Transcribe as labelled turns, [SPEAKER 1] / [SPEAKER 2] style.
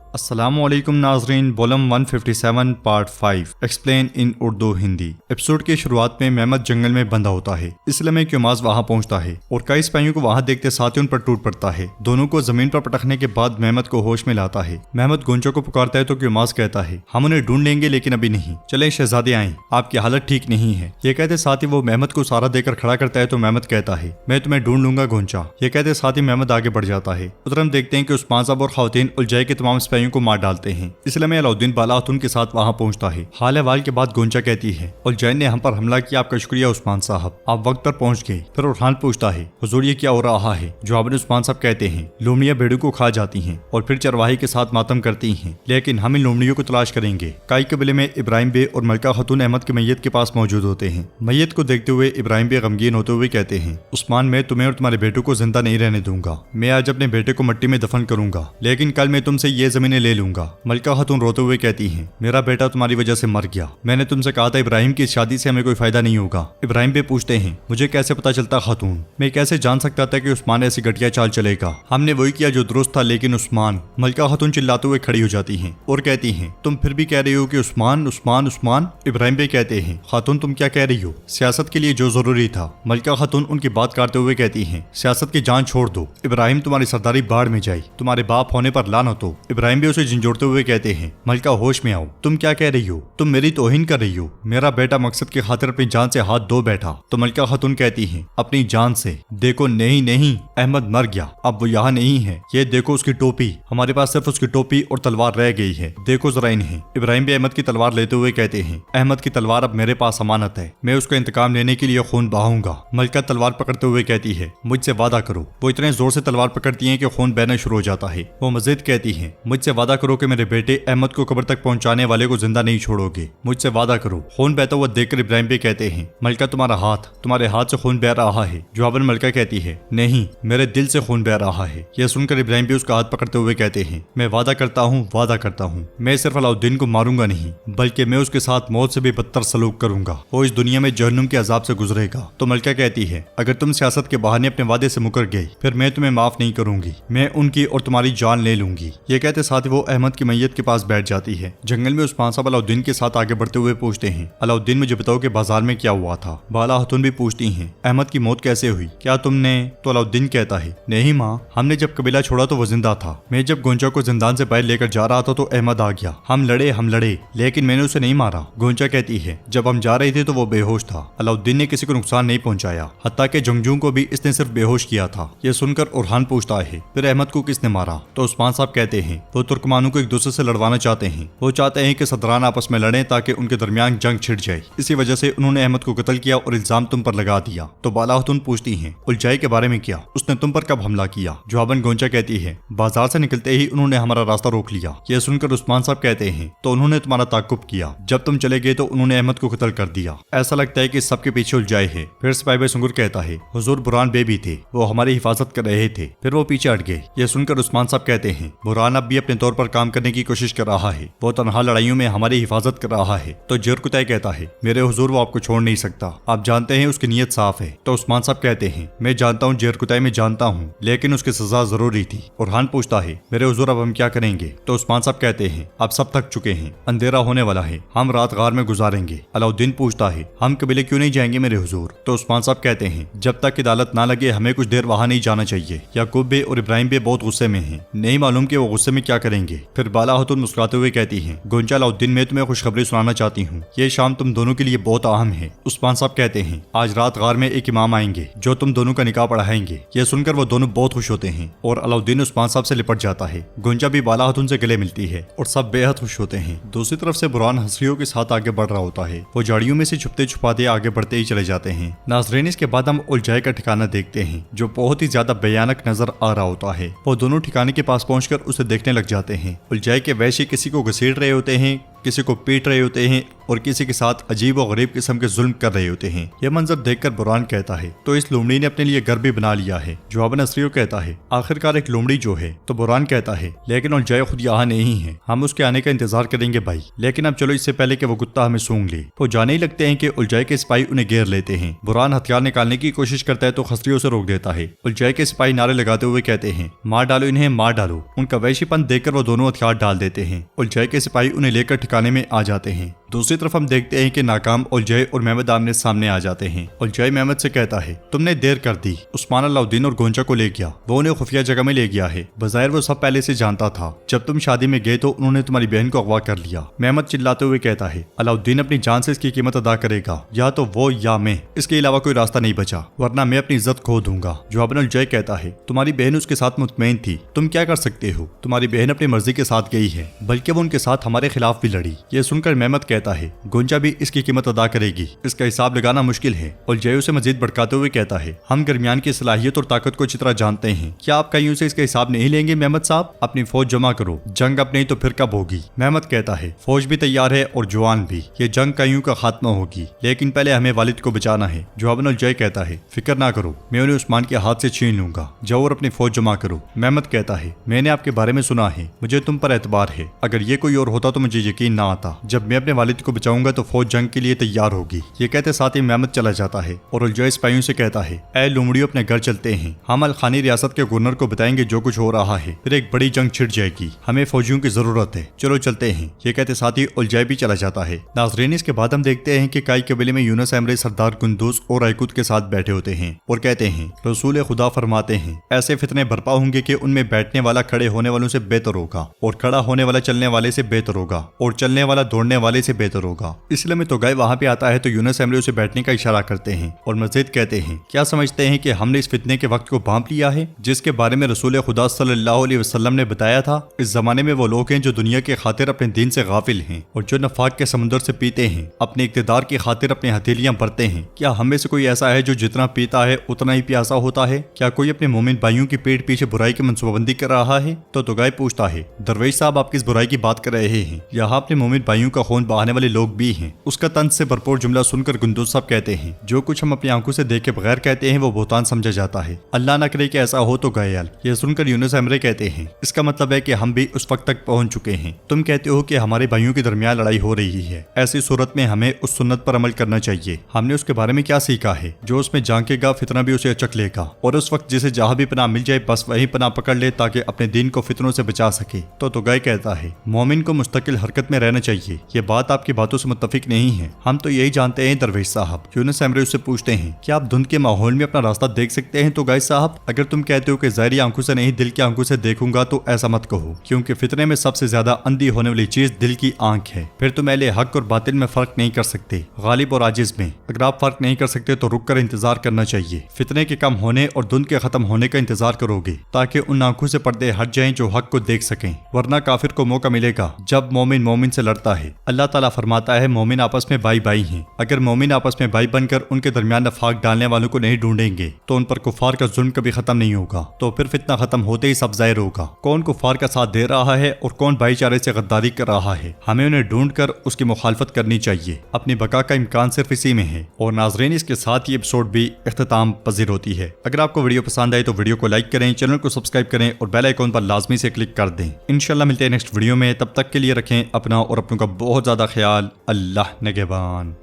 [SPEAKER 1] अस्सलामुअलैकुम नाजरीन, volume 157 part 5 explain in Urdu Hindi. Episode की शुरुआत में मेहमद जंगल में बंधा होता है, इसलिए में क्योमाज वहां पहुंचता है और कई सिपाहियों को वहां देखते साथ ही उन पर टूट पड़ता है। दोनों को जमीन पर पटकने के बाद मेहमद को होश में लाता है। मेहमद गोंचा को पुकारता है तो क्योमाज कहता है, हम उन्हें ढूंढ लेंगे लेकिन अभी नहीं, चले शहजादे आए, आपकी हालत ठीक नहीं है। ये कहते साथ ही वो मेहमद को सहारा देकर खड़ा करता है तो मेहमद कहता है, मैं तुम्हें ढूंढ लूंगा गोंचा। ये कहते साथ ही मेहमद आगे बढ़ जाता है। उधर हम देखते हैं कि उस्मान साहब और खवातीन उलझाई के तमाम सिपाहियों को मार डालते हैं। इसलिए में अलाउद्दीन बाला खातून के साथ वहां पहुंचता है। हाल अहवाल के बाद गोंचा कहती है, उलझाई ने हम पर हमला किया, आपका शुक्रिया उस्मान साहब, आप वक्त पर पहुंच गए। फिर उरहान पूछता है, हुजूर ये क्या हो रहा है? जवाब में उस्मान साहब कहते हैं, लोमड़ियां भेड़ों को खा जाती हैं और फिर चरवाही के साथ मातम करती हैं, लेकिन हम इन लोमड़ियों को तलाश करेंगे। काई कबीले में इब्राहिम बे और मलका खातून अहमद के मैयत के पास मौजूद होते हैं। मैयत को देखते हुए इब्राहिम बे गमगीन होते हुए कहते हैं, उस्मान मैं तुम्हें और तुम्हारे बेटों को जिंदा नहीं रहने दूंगा। मैं आज अपने बेटे को मिट्टी में दफन करूंगा, लेकिन कल मैं तुमसे ये जमीनें ले लूंगा। मलका खातून रोते हुए कहती हैं, मेरा बेटा तुम्हारी वजह से मर गया। मैंने तुमसे कहा था इब्राहिम की शादी से हमें कोई फायदा नहीं होगा। इब्राहिम बे पूछते हैं, मुझे कैसे पता चलता खातून? मैं कैसे जान सकता था कि उस्मान ऐसी घटिया चाल चलेगा? हमने वही किया जो दुरुस्त था, लेकिन उस्मान। मलका खातून चिल्लाते हुए खड़ी हो जाती हैं और कहती हैं, तुम फिर भी कह रही हो कि उस्मान उस्मान उस्मान। इब्राहिम बे कहते हैं, खातून तुम क्या कह रही हो? सियासत के लिए जो जरूरी था। मलका खातून उनकी बात काटते हुए कहती हैं, सियासत की जान छोड़ दो। इब्राहिम तुम्हारी सरदारी बाढ़ में जाए, तुम्हारे बाप होने पर लानत हो। इब्राहिम बे उसे झंझोड़ते हुए कहते हैं, मलका होश में आओ, तुम क्या कह रही हो? तुम मेरी तौहीन कर रही हो। मेरा बेटा मकसद की खातिर अपनी जान से हाथ धो बैठा। तो मलका खातून कहती हैं, अपनी जान से? देखो नहीं नहीं, अहमद मर गया, अब वो यहाँ नहीं है। ये देखो उसकी टोपी, हमारे पास सिर्फ उसकी टोपी और तलवार रह गई है, देखो जरा इन्हें। इब्राहिम भी अहमद की तलवार लेते हुए कहते हैं, अहमद की तलवार अब मेरे पास अमानत है, मैं उसका इंतकाम लेने के लिए खून बहाऊंगा। मलका तलवार पकड़ते हुए कहती है, मुझसे वादा करो। वो इतने जोर से तलवार पकड़ती है कि खून बहना शुरू हो जाता है। वो मजीद कहती है, मुझसे वादा करो कि मेरे बेटे अहमद को कब्र तक पहुंचाने वाले को जिंदा नहीं छोड़ोगे, मुझसे वादा करो। खून बहता हुआ देखकर इब्राहिम भी कहते हैं, मलका तुम्हारे हाथ से खून बह रहा है। जवाबन मलका कहती है, नहीं मेरे दिल से खून बह रहा है। यह सुनकर इब्राहिम भी उसका हाथ पकड़ते हुए कहते हैं, मैं वादा करता हूँ, मैं सिर्फ अलाउद्दीन को मारूंगा नहीं, बल्कि मैं उसके साथ मौत से भी बदतर सलूक करूंगा। वो इस दुनिया में जहन्नुम के अजाब से गुजरेगा। तो मलका कहती है, अगर तुम सियासत के बहाने अपने वादे से मुकर गई, फिर मैं तुम्हें माफ नहीं करूंगी, मैं उनकी और तुम्हारी जान ले लूंगी। ये कहते साथ वो अहमद की मैयत के पास बैठ जाती है। जंगल में उस्मान साहब अलाउद्दीन के साथ आगे बढ़ते हुए पूछते हैं, अलाउद्दीन मुझे बताओ कि बाजार में क्या हुआ था? बाला खातून भी पूछती हैं, अहमद की मौत कैसे हुई, क्या तुमने? तो अलाउद्दीन कहता है, नहीं माँ, हमने जब कबीला छोड़ा तो वो जिंदा था। मैं जब गोंचा को जिंदान से बाहर लेकर जा रहा था तो अहमद आ गया। हम लड़े लेकिन मैंने उसे नहीं मारा। गोंचा कहती है, जब हम जा रहे थे तो वो बेहोश था। अलाउद्दीन ने किसी को नुकसान नहीं पहुंचाया, हत्ता के जंगजू को भी इसने सिर्फ बेहोश किया था। यह सुनकर उरहान पूछता है, फिर अहमद को किसने मारा? तो उस्मान साहब कहते हैं, वो तुर्कमानों को एक दूसरे से लड़वाना चाहते हैं। वो चाहते हैं कि सदरान आपस में लड़ें ताकि उनके दरमियान जंग छिड़ जाए। इसी वजह से उन्होंने अहमद को कत्ल किया और इल्जाम तुम पर लगा दिया। तो बाला खातून पूछती हैं, उलझाई के बारे में क्या? उसने तुम पर कब हमला किया? जवाबन गोंचा कहती है, बाजार से निकलते ही उन्होंने हमारा रास्ता रोक लिया। यह सुनकर उस्मान साहब कहते हैं, तो उन्होंने तुम्हारा ताकुब किया, जब तुम चले गए तो उन्होंने अहमद को कत्ल कर दिया। ऐसा लगता है कि सबके पीछे उलझाई है। फिर सिपाही सुंगर कहता है, हुजूर बुरहान बे भी थे, वो हमारी हिफाजत कर रहे थे, फिर वो पीछे हट गए। यह सुनकर उस्मान साहब कहते हैं, बुरहान अब भी अपने तौर पर काम करने की कोशिश कर रहा है, वो तनहा लड़ाइयों में हमारी हिफाजत कर रहा है। तो जरकुतै कहता है, मेरे हुजूर वो आपको छोड़ नहीं सकता, आप जानते हैं उसकी नीयत साफ है। तो उस्मान साहब कहते हैं, मैं जानता हूँ जरकुतै में जानता हूँ, लेकिन उसकी सजा जरूरी थी। उरहान पूछता है, मेरे हुजूर अब हम क्या करेंगे? तो उस्मान साहब कहते हैं, अब सब थक चुके हैं, अंधेरा होने वाला है, हम रात गार में गुजारेंगे। अलाउद्दीन पूछता है, हम कबीले क्यों नहीं जाएंगे मेरे हुजूर? तो उस्मान साहब कहते हैं, जब तक अदालत ना लगे हमें कुछ देर वहां नहीं जाना चाहिए। याकूब बे और इब्राहिम बे बहुत गुस्से में हैं, नहीं मालूम कि वो गुस्से में क्या करेंगे। फिर बाला खातून मुस्कुराते हुए कहती हैं, गोंचा अलाउद्दीन मैं तुम्हें खुशखबरी सुनाना चाहती हूँ, ये शाम तुम दोनों के लिए बहुत अहम है। उस्मान साहब कहते हैं, आज रात गार में एक इमाम आएंगे जो तुम दोनों का निकाह पढ़ाएंगे। यह सुनकर वो दोनों बहुत खुश होते हैं और अलाउद्दीन उस्मान साहब से लिपट जाता है। गोंचा भी बाला खातून से गले मिलती है और सब बेहद खुश होते हैं। दूसरी तरफ से बुरहान हंसरियों के साथ आगे बढ़ रहा होता है। वो झाड़ियों में से छुपते छुपाते आगे बढ़ते ही चले जाते हैं। नाज़रीन, इसके बाद हम उलझाई का ठिकाना देखते हैं जो बहुत ही ज्यादा भयानक नजर आ रहा होता है। वो दोनों ठिकाने के पास पहुंचकर उसे देखने लग जाते हैं। उलझाई के वैश्य किसी को घसीट रहे होते हैं किसी को पीट रहे होते हैं और किसी के साथ अजीब और गरीब किस्म के जुल्म कर रहे होते हैं। यह मंजर देखकर बुरहान कहता है तो इस लोमड़ी ने अपने लिए घर भी बना लिया है। जवाब नसरियो कहता है आखिरकार एक लोमड़ी जो है। तो बुरहान कहता है लेकिन उलझाए खुद यहाँ नहीं है, हम उसके आने का इंतजार करेंगे भाई, लेकिन अब चलो इससे पहले कि वो कुत्ता हमें सूंघ ले। वो जाने ही लगते हैं कि उलझाए के सिपाही उन्हें घेर लेते हैं। बुरहान हथियार निकालने की कोशिश करता है तो खसरियों से रोक देता है। उलझाए के सिपाही नारे लगाते हुए कहते हैं मार डालो इन्हें, मार डालो। उनका वैशीपन देखकर वो दोनों हथियार डाल देते हैं। उलझाए के सिपाही उन्हें लेकर ठिकाने में आ जाते हैं। दूसरी तरफ हम देखते हैं कि नाकाम उलझाए और मेहमद आमने सामने आ जाते हैं। उलझाए मेहमद से कहता है तुमने देर कर दी, उस्मान अलाउद्दीन और गोंचा को ले गया, वो उन्हें खुफिया जगह में ले गया है। बज़ाहिर वो सब पहले से जानता था, जब तुम शादी में गए तो उन्होंने तुम्हारी बहन को अगवा कर लिया। मेहमद चिल्लाते हुए कहता है अलाउद्दीन अपनी जान से इसकी कीमत अदा करेगा, या तो वो या मैं, इसके अलावा कोई रास्ता नहीं बचा, वरना मैं अपनी इज्जत खो दूंगा। जवाब उलझाए कहता है तुम्हारी बहन उसके साथ मुतमईन थी, तुम क्या कर सकते हो, तुम्हारी बहन अपनी मर्जी के साथ गई है, बल्कि वो उनके साथ हमारे खिलाफ भी लड़ी। ये सुनकर मेहमद कहता है गोंचा भी इसकी कीमत अदा करेगी, इसका हिसाब लगाना मुश्किल है। उलझाए उसे मजीद भड़काते हुए कहता है हम दरमियान की सलाहियत और ताकत को अच्छी तरह जानते हैं, क्या आप कहीं से इसका हिसाब नहीं लेंगे मेहमद साहब? अपनी फौज जमा करो, जंग अब नहीं तो फिर कब होगी? मेहमद कहता है फौज भी तैयार है और जवान भी, ये जंग कईयों का खात्मा होगी, लेकिन पहले हमें वालिद को बचाना है। जवाब उलझाए कहता है फिक्र ना करो, मैं उन्हें उस्मान के हाथ से छीन लूंगा, जाओ और अपनी फौज जमा करो। मेहमद कहता है मैंने आपके बारे में सुना है, मुझे तुम पर एतबार है, अगर ये कोई और होता तो मुझे यकीन ना आता, जब मैं अपने वालिद को बचाऊंगा तो फौज जंग के लिए तैयार होगी। ये कहते साथ ही मेहमद चला जाता है और उलझाए सिपाहियों से कहता है ऐ लोमड़ियों अपने घर चलते हैं, हम अलखानी रियासत के गवर्नर को बताएंगे जो कुछ हो रहा है, फिर एक बड़ी जंग छिड़ जाएगी, हमें फौजियों की जरूरत है, चलो चलते हैं। ये कहते साथ ही उलझाए भी चला जाता है। नाज़रीन इसके बाद हम देखते हैं कि काई कबीले में यूनुस अमरे सरदार कुंदूस और आयकुत के साथ बैठे होते हैं और कहते हैं रसूल खुदा फरमाते हैं ऐसे फितने बर्पा होंगे कि उनमें बैठने वाला खड़े होने वालों से बेहतर होगा और खड़ा होने वाला चलने वाले से बेहतर होगा और चलने वाला दौड़ने वाले से बेहतर होगा। इसलिए में तो गाय वहाँ पे आता है तो यूनुस अमरे उसे बैठने का इशारा करते हैं और मजीद कहते हैं क्या समझते हैं कि हमने इस फितने के वक्त को भांप लिया है जिसके बारे में रसूल खुदा सल्लल्लाहु अलैहि वसल्लम ने बताया था? इस जमाने में वो लोग हैं जो दुनिया के खातिर अपने दीन से गाफिल हैं और जो नफाक के समुद्र से पीते हैं, अपने इक़्तिदार की खातिर अपनी हथेलियां बरते हैं। क्या हम में से कोई ऐसा है जो जितना पीता है उतना ही प्यासा होता है? क्या कोई अपने मोमिन भाइयों की पीठ पीछे बुराई की मनसूबाबंदी कर रहा है? तो तुगाई पूछता है दरवेश साहब आप किस बुराई की बात कर रहे हैं? यहाँ अपने मोमिन भाइयों का खून बहाने वाले लोग भी हैं। उसका तंज से भरपूर जुमला सुनकर गुंदूस साहब कहते हैं जो कुछ हम अपनी आंखों से देखे बगैर कहते हैं वो बहुतान समझा जाता है, अल्लाह न करे कि ऐसा हो तो गयल। यह सुनकर यूनुस अमरे कहते हैं इसका मतलब है कि हम भी उस वक्त तक पहुंच चुके हैं। तुम कहते हो कि हमारे भाइयों के दरमियान लड़ाई हो रही है, ऐसी सूरत में हमें उस सुन्नत पर अमल करना चाहिए। हमने उसके बारे में क्या सीखा है? जो उसमें झांकेगा फितना भी उसे अचक लेगा और उस वक्त जिसे जहाँ भी पनाह मिल जाए बस वही पनाह पकड़ ले ताकि अपने दीन को फितनों से बचा सके। तो तुगाई कहता है मोमिन को मुस्तकिल हरकत में रहना चाहिए। ये बात आपकी बातों से मुत्तफिक नहीं है, हम तो यही जानते हैं दरवेश साहब। यूनुस अमरे उससे पूछते हैं क्या आप धुंध के माहौल में अपना रास्ता देख सकते हैं? तो गाय साहब अगर तुम कहते हो कि ज़ाहिरी आंखों से नहीं दिल की आंखों से देखूंगा तो ऐसा मत कहो, क्योंकि फितने में सबसे ज्यादा अंधी होने वाली चीज दिल की आंख है। फिर तुम अहले हक और बातिल में फर्क नहीं कर सकते, गालिब और आजिज में। अगर आप फर्क नहीं कर सकते तो रुक कर इंतजार करना चाहिए। फितने के कम होने और धुंध के खत्म होने का इंतजार करोगे ताकि उन आंखों से पर्दे हट जाएं जो हक को देख सकें, वरना काफिर को मौका मिलेगा जब मोमिन मोमिन से लड़ता है। अल्लाह ताला फरमाता है मोमिन आपस में भाई भाई हैं। अगर मोमिन आपस में भाई बनकर उनके दरमियान नफाक डालने वालों को नहीं ढूंढेंगे तो उन पर कुफार का जुल्म कभी खत्म नहीं होगा। तो फिर फितना खत्म होते ही सब जाहिर होगा कौन कुफार का साथ दे रहा है और कौन भाईचारे से गद्दारी कर रहा है। हमें उन्हें ढूंढ कर उसकी मुखालफत करनी चाहिए। अपनी बका का इम्कान सिर्फ इसी में है। और नाजरीन इसके साथ ये एपिसोड भी इख्तिताम पजीर होती है। अगर आपको वीडियो पसंद आए तो वीडियो को लाइक करें, चैनल को सब्सक्राइब करें और बेल आइकॉन पर लाजमी से क्लिक कर दें। इंशाल्लाह मिलते हैं नेक्स्ट वीडियो में, तब तक के लिए रखें अपना और अपनों का बहुत ज्यादा ख्याल। अल्लाह निगहबान।